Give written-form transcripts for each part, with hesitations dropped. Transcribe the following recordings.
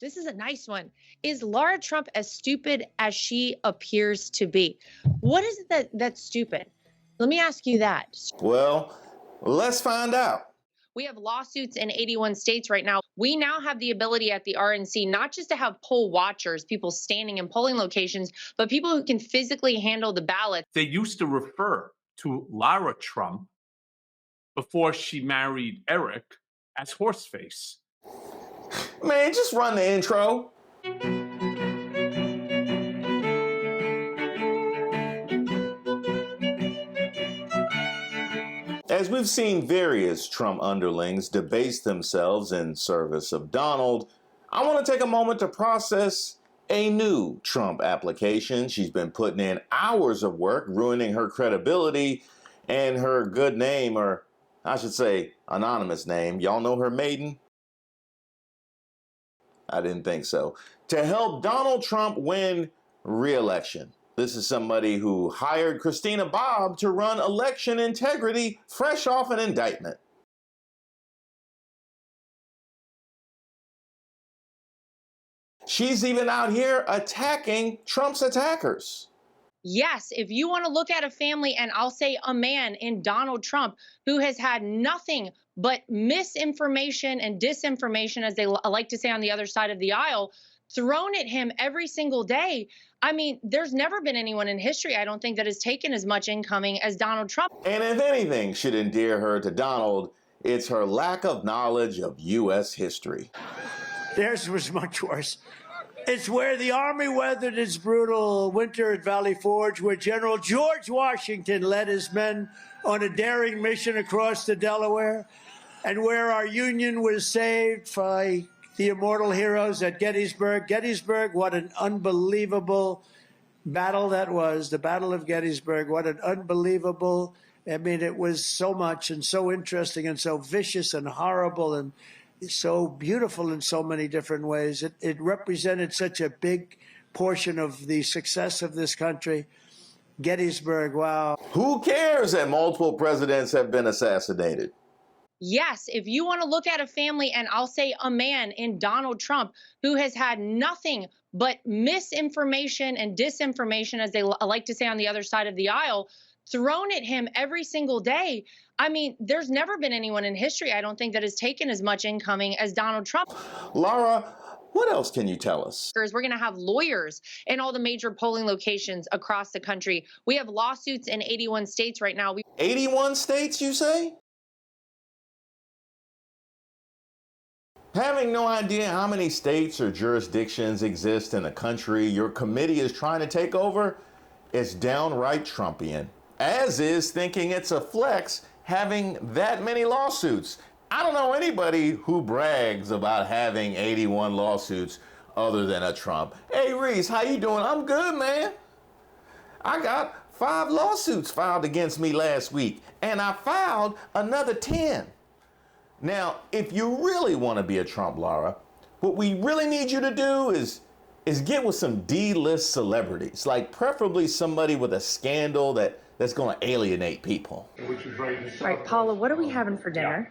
This is a nice one. Is Lara Trump as stupid as she appears to be? What is it that's stupid? Let me ask you that. Well, let's find out. We have lawsuits in 81 states right now. We now have the ability at the RNC not just to have poll watchers, people standing in polling locations, but people who can physically handle the ballot. They used to refer to Lara Trump before she married Eric as Horseface. Man, just run the intro. As we've seen various Trump underlings debase themselves in service of Donald, I want to take a moment to process a new Trump application. She's been putting in hours of work, ruining her credibility and her good name, or I should say anonymous name. Y'all know her maiden? I didn't think so. To help Donald Trump win re-election. This is somebody who hired Christina Bobb to run election integrity fresh off an indictment. She's even out here attacking Trump's attackers. Yes, if you want to look at a family, and I'll say a man in Donald Trump who has had nothing but misinformation and disinformation, as they like to say on the other side of the aisle, thrown at him every single day. I mean, there's never been anyone in history, I don't think, that has taken as much incoming as Donald Trump. And if anything should endear her to Donald, it's her lack of knowledge of U.S. history. Theirs was much worse. It's where the Army weathered its brutal winter at Valley Forge, where General George Washington led his men on a daring mission across the Delaware, and where our Union was saved by the immortal heroes at Gettysburg. Gettysburg, what an unbelievable battle that was, the Battle of Gettysburg. What an unbelievable, I mean, it was so much and so interesting and so vicious and horrible and so beautiful in so many different ways. It represented such a big portion of the success of this country. Gettysburg, wow. Who cares that multiple presidents have been assassinated? Yes, if you want to look at a family, and I'll say a man in Donald Trump who has had nothing but misinformation and disinformation, as they like to say on the other side of the aisle, thrown at him every single day. I mean, there's never been anyone in history, I don't think, that has taken as much incoming as Donald Trump. Lara, what else can you tell us? We're going to have lawyers in all the major polling locations across the country. We have lawsuits in 81 states right now. 81 states, you say? Having no idea how many states or jurisdictions exist in a country your committee is trying to take over is downright Trumpian. As is thinking it's a flex having that many lawsuits. I don't know anybody who brags about having 81 lawsuits other than a Trump. Hey Reese, how you doing? I'm good, man. I got 5 lawsuits filed against me last week, and I filed another 10. Now, if you really want to be a Trump, Lara, what we really need you to do is get with some D-list celebrities, like preferably somebody with a scandal that's going to alienate people. All right, Paula, what are we having for dinner?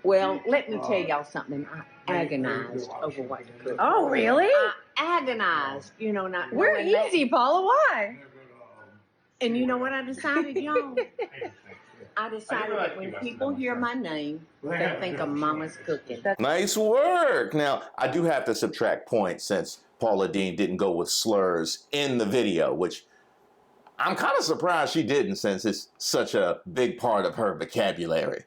Well, let me tell y'all something. I agonized over what to cook. Oh, really? I agonized, not We're knowing easy, Paula. Why? And you know what I decided, y'all? I decided that when people hear my name, they think of Mama's cooking. Nice work. Now, I do have to subtract points since Paula Deen didn't go with slurs in the video, which I'm kind of surprised she didn't, since it's such a big part of her vocabulary.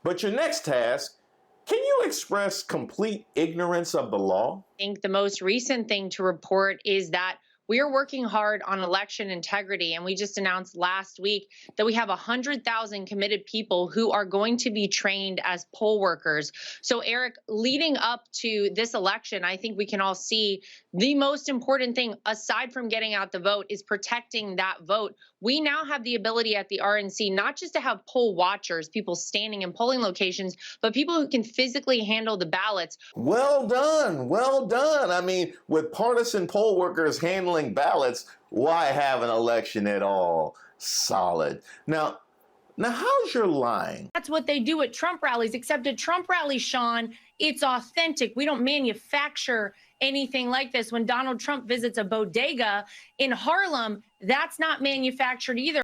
But your next task, can you express complete ignorance of the law? I think the most recent thing to report is that we are working hard on election integrity, and we just announced last week that we have 100,000 committed people who are going to be trained as poll workers. So, Eric, leading up to this election, I think we can all see the most important thing, aside from getting out the vote, is protecting that vote. We now have the ability at the RNC not just to have poll watchers, people standing in polling locations, but people who can physically handle the ballots. Well done. Well done. I mean, with partisan poll workers handling ballots, why have an election at all? Solid. Now, Now, how's your lying? That's what they do at Trump rallies, except at Trump rallies, Sean, it's authentic. We don't manufacture anything like this. When Donald Trump visits a bodega in Harlem, that's not manufactured either.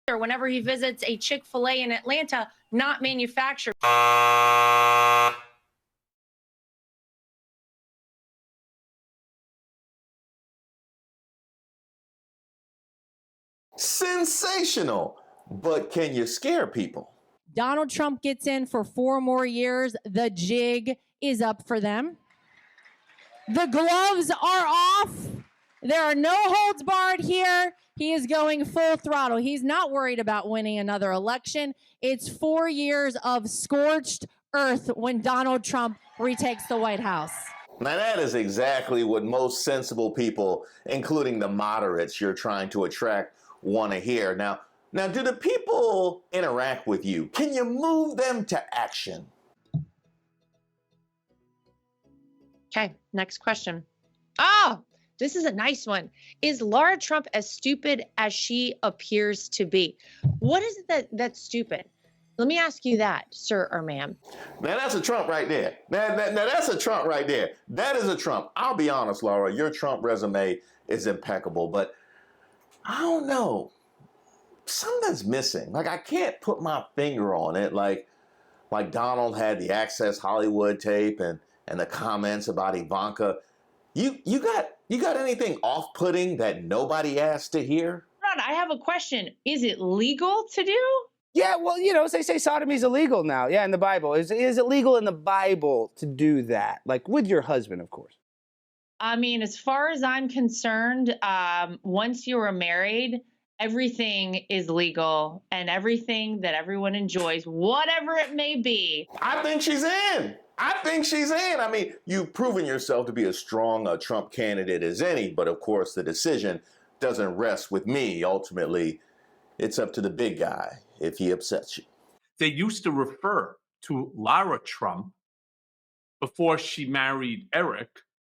Whenever he visits a Chick-fil-A in Atlanta, not manufactured. Sensational. But can you scare people? Donald Trump gets in for 4 more years. The jig is up for them. The gloves are off. There are no holds barred here. He is going full throttle. He's not worried about winning another election. It's 4 years of scorched earth when Donald Trump retakes the White House. Now, that is exactly what most sensible people, including the moderates you're trying to attract, want to hear. Now, do the people interact with you? Can you move them to action? Okay, next question. Oh, this is a nice one. Is Lara Trump as stupid as she appears to be? What is it that's stupid? Let me ask you that, sir or ma'am. Now, that's a Trump right there. Now, that's a Trump right there. That is a Trump. I'll be honest, Laura, your Trump resume is impeccable, but I don't know. Something's missing. Like, I can't put my finger on it. Like Donald had the Access Hollywood tape and the comments about Ivanka. You got anything off-putting that nobody asked to hear? Ron, I have a question. Is it legal to do? Yeah, well, you know, they say sodomy is illegal now. Yeah, in the Bible. Is it legal in the Bible to do that? Like with your husband, of course. I mean, as far as I'm concerned, once you are married, everything is legal and everything that everyone enjoys, whatever it may be. I think she's in. I mean, you've proven yourself to be as strong a Trump candidate as any, but of course the decision doesn't rest with me. Ultimately, it's up to the big guy if he upsets you. They used to refer to Lara Trump before she married Eric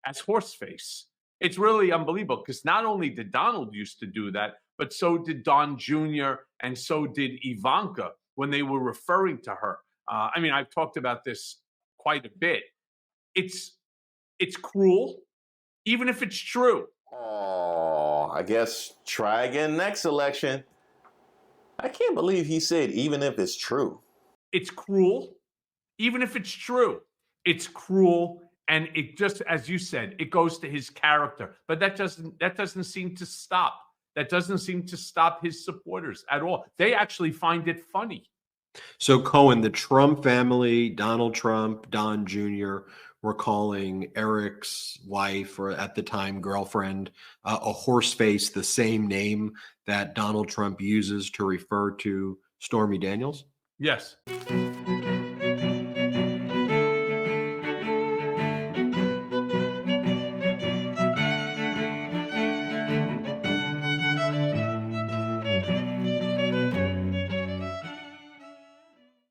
as horseface. It's really unbelievable because not only did Donald used to do that, but so did Don Jr. and so did Ivanka when they were referring to her. I mean, I've talked about this quite a bit. It's cruel, even if it's true. Oh, I guess try again next election. I can't believe he said even if it's true. It's cruel, even if it's true. It's cruel, and it just, as you said, it goes to his character. But that doesn't seem to stop. That doesn't seem to stop his supporters at all. They actually find it funny. So, Cohen, the Trump family, Donald Trump, Don Jr., were calling Eric's wife, or at the time girlfriend, a horseface, the same name that Donald Trump uses to refer to Stormy Daniels? Yes.